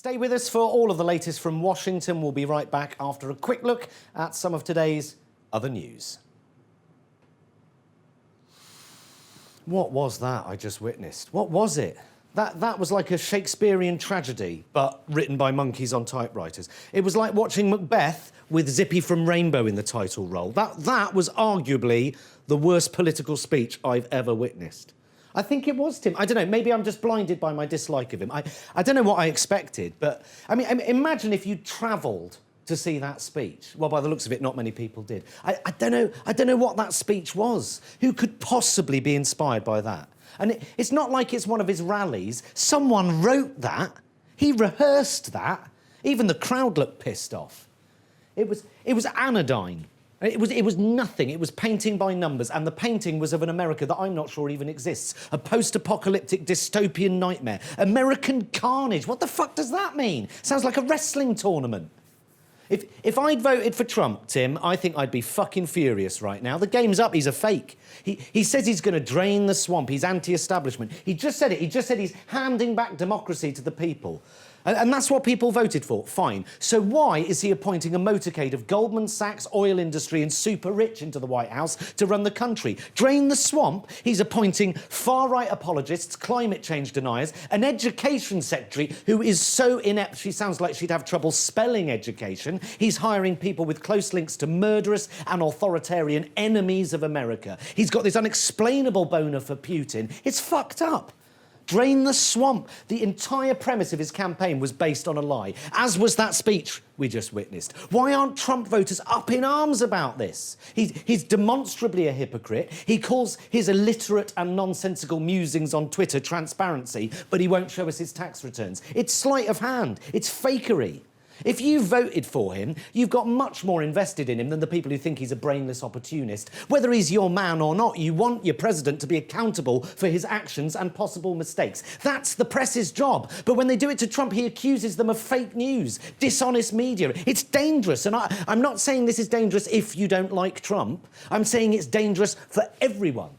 Stay with us for all of the latest from Washington. We'll be right back after a quick look at some of today's other news. What was that I just witnessed? What was it? That was like a Shakespearean tragedy, but written by monkeys on typewriters. It was like watching Macbeth with Zippy from Rainbow in the title role. That was arguably the worst political speech I've ever witnessed. I think it was, Tim. I don't know, maybe I'm just blinded by my dislike of him. I don't know what I expected, but I mean, imagine if you travelled to see that speech. Well, by the looks of it, not many people did. I don't know what that speech was. Who could possibly be inspired by that? And it's not like it's one of his rallies. Someone wrote that. He rehearsed that. Even the crowd looked pissed off. It was anodyne. It was nothing. It was painting by numbers, and the painting was of an America that I'm not sure even exists. A post-apocalyptic dystopian nightmare. American carnage. What the fuck does that mean? Sounds like a wrestling tournament. If I'd voted for Trump, Tim, I think I'd be fucking furious right now. The game's up. He's a fake. He says he's going to drain the swamp. He's anti-establishment. He just said it. He just said he's handing back democracy to the people. And that's what people voted for. Fine. So why is he appointing a motorcade of Goldman Sachs, oil industry and super rich into the White House to run the country? Drain the swamp? He's appointing far-right apologists, climate change deniers, an education secretary who is so inept she sounds like she'd have trouble spelling education. He's hiring people with close links to murderous and authoritarian enemies of America. He's got this unexplainable boner for Putin. It's fucked up. Drain the swamp. The entire premise of his campaign was based on a lie, as was that speech we just witnessed. Why aren't Trump voters up in arms about this? He's demonstrably a hypocrite. He calls his illiterate and nonsensical musings on Twitter transparency, but he won't show us his tax returns. It's sleight of hand. It's fakery. If you voted for him, you've got much more invested in him than the people who think he's a brainless opportunist. Whether he's your man or not, you want your president to be accountable for his actions and possible mistakes. That's the press's job. But when they do it to Trump, he accuses them of fake news, dishonest media. It's dangerous. And I'm not saying this is dangerous if you don't like Trump. I'm saying it's dangerous for everyone.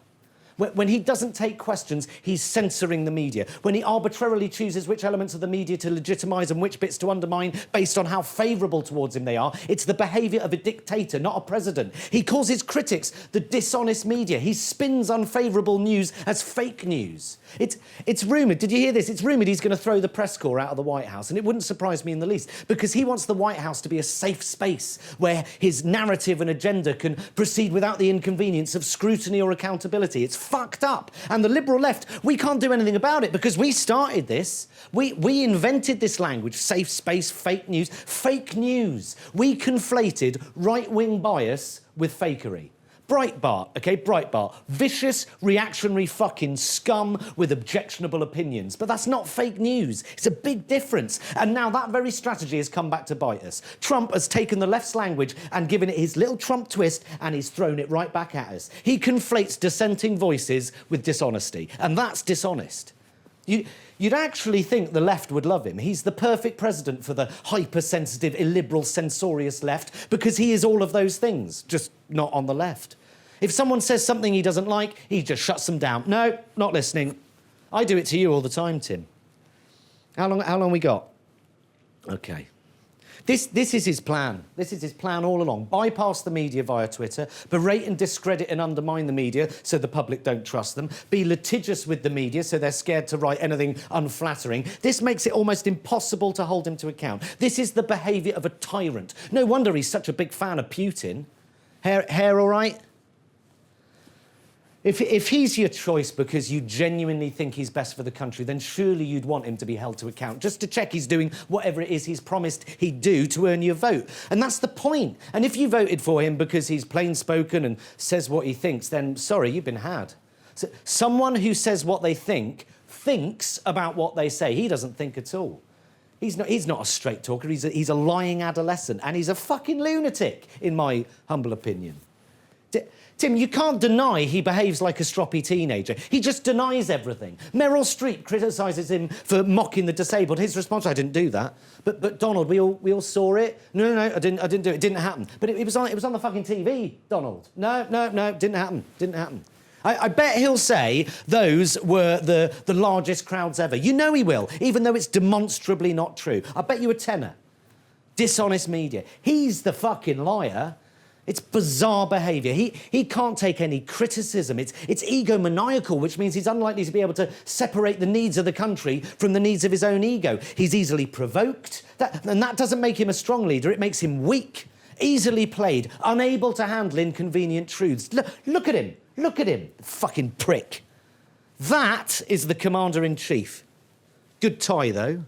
When he doesn't take questions, he's censoring the media. When he arbitrarily chooses which elements of the media to legitimise and which bits to undermine based on how favourable towards him they are, it's the behaviour of a dictator, not a president. He calls his critics the dishonest media. He spins unfavourable news as fake news. It's rumoured, did you hear this? It's rumoured he's going to throw the press corps out of the White House, and it wouldn't surprise me in the least, because he wants the White House to be a safe space where his narrative and agenda can proceed without the inconvenience of scrutiny or accountability. It's fucked up. And the liberal left, we can't do anything about it because we started this. We invented this language, safe space, fake news. Fake news. We conflated right-wing bias with fakery. Breitbart, OK, Breitbart. Vicious, reactionary fucking scum with objectionable opinions. But that's not fake news. It's a big difference. And now that very strategy has come back to bite us. Trump has taken the left's language and given it his little Trump twist, and he's thrown it right back at us. He conflates dissenting voices with dishonesty, and that's dishonest. You'd actually think the left would love him. He's the perfect president for the hypersensitive, illiberal, censorious left because he is all of those things, just not on the left. If someone says something he doesn't like, he just shuts them down. No, not listening. I do it to you all the time, Tim. How long we got? OK. This is his plan. This is his plan all along. Bypass the media via Twitter, berate and discredit and undermine the media so the public don't trust them, be litigious with the media so they're scared to write anything unflattering. This makes it almost impossible to hold him to account. This is the behaviour of a tyrant. No wonder he's such a big fan of Putin. Hair all right? If he's your choice because you genuinely think he's best for the country, then surely you'd want him to be held to account, just to check he's doing whatever it is he's promised he'd do to earn your vote. And that's the point. And if you voted for him because he's plain-spoken and says what he thinks, then, sorry, you've been had. So, someone who says what they think thinks about what they say. He doesn't think at all. He's not a straight talker. He's a lying adolescent, and he's a fucking lunatic, in my humble opinion. Tim, you can't deny he behaves like a stroppy teenager. He just denies everything. Meryl Streep criticises him for mocking the disabled. His response, I didn't do that. But Donald, we all saw it. No, I didn't do it. It didn't happen. But it was on the fucking TV, Donald. No, didn't happen. I bet he'll say those were the largest crowds ever. You know he will, even though it's demonstrably not true. I bet you a tenner. Dishonest media. He's the fucking liar. It's bizarre behaviour. He can't take any criticism. It's egomaniacal, which means he's unlikely to be able to separate the needs of the country from the needs of his own ego. He's easily provoked, and that doesn't make him a strong leader, it makes him weak, easily played, unable to handle inconvenient truths. Look at him. Look at him, fucking prick. That is the Commander-in-Chief. Good tie, though.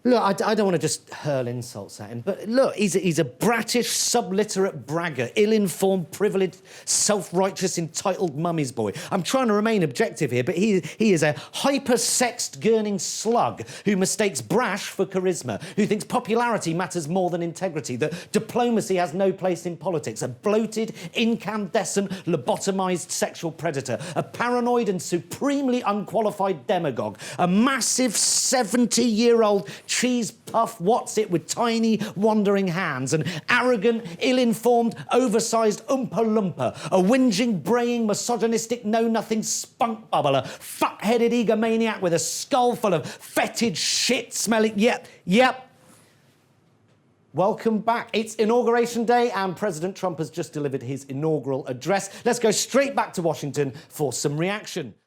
Look, I don't want to just hurl insults at him, but look, he's a bratish, subliterate bragger, ill-informed, privileged, self-righteous, entitled mummy's boy. I'm trying to remain objective here, but he is a hyper-sexed, gurning slug who mistakes brash for charisma, who thinks popularity matters more than integrity, that diplomacy has no place in politics, a bloated, incandescent, lobotomized sexual predator, a paranoid and supremely unqualified demagogue, a massive 70-year-old cheese puff what's-it with tiny, wandering hands, an arrogant, ill-informed, oversized oompa-loompa, a whinging, braying, misogynistic, know-nothing spunk bubble, a fuck-headed egomaniac with a skull full of fetid shit-smelling... Yep. Welcome back. It's Inauguration Day and President Trump has just delivered his inaugural address. Let's go straight back to Washington for some reaction.